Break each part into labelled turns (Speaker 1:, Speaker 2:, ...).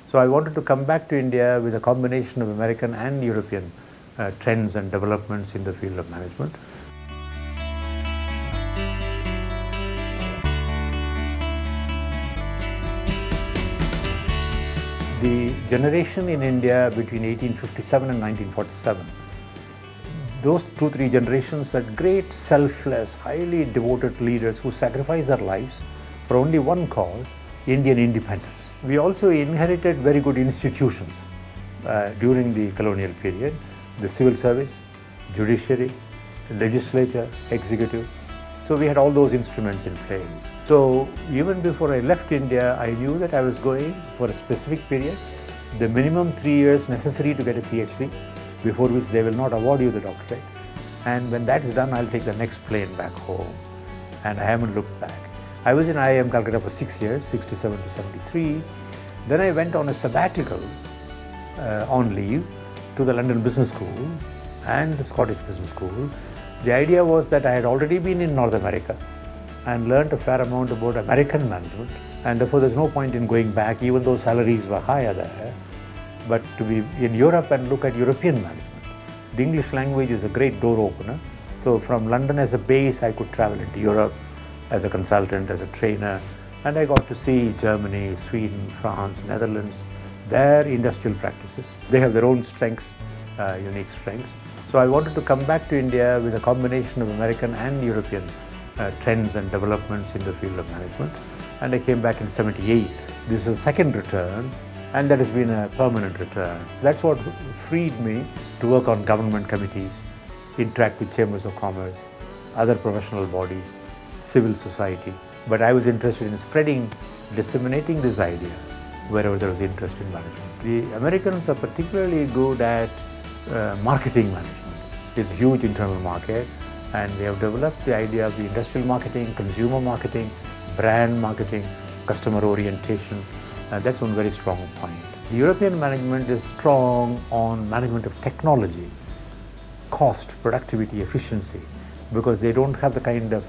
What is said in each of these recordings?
Speaker 1: So I wanted to come back to India with a combination of American and European trends and developments in the field of management. The generation in India between 1857 and 1947, those 2-3 generations had great selfless, highly devoted leaders who sacrificed their lives for only one cause, Indian independence. We also inherited very good institutions during the colonial period, the civil service, judiciary, legislature, executive. So we had all those instruments in place. So even before I left India, I knew that I was going for a specific period, the minimum 3 years necessary to get a PhD, before which they will not award you the doctorate. And when that's done, I'll take the next plane back home. And I haven't looked back. I was in IIM-Calcutta for 6 years, 67 to 73. Then I went on a sabbatical on leave to the London Business School and the Scottish Business School. The idea was that I had already been in North America and learned a fair amount about American management, and therefore there's no point in going back, even though salaries were higher there, but to be in Europe and look at European management. The English language is a great door opener. So from London as a base, I could travel into Europe as a consultant, as a trainer, and I got to see Germany, Sweden, France, Netherlands, their industrial practices. They have their own strengths, unique strengths. So I wanted to come back to India with a combination of American and European trends and developments in the field of management. And I came back in '78. This is a second return, and that has been a permanent return. That's what freed me to work on government committees, interact with chambers of commerce, other professional bodies, civil society. But I was interested in spreading, disseminating this idea wherever there was interest in management. The Americans are particularly good at marketing management. It's a huge internal market, and they have developed the idea of the industrial marketing, consumer marketing, brand marketing, customer orientation. That's one very strong point. The European management is strong on management of technology, cost, productivity, efficiency, because they don't have the kind of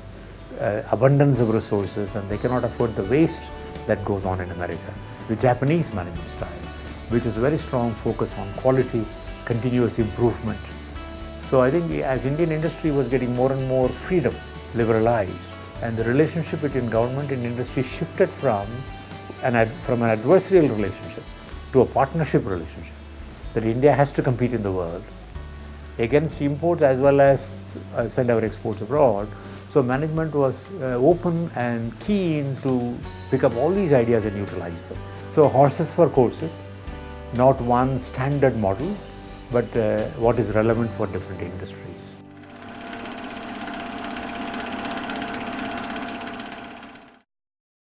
Speaker 1: abundance of resources, and they cannot afford the waste that goes on in America. The Japanese management style, which is a very strong focus on quality, continuous improvement. So I think as Indian industry was getting more and more freedom, liberalized, and the relationship between government and industry shifted from an adversarial relationship to a partnership relationship, that India has to compete in the world against imports as well as send our exports abroad. So management was open and keen to pick up all these ideas and utilize them. So horses for courses, not one standard model, but what is relevant for different industries.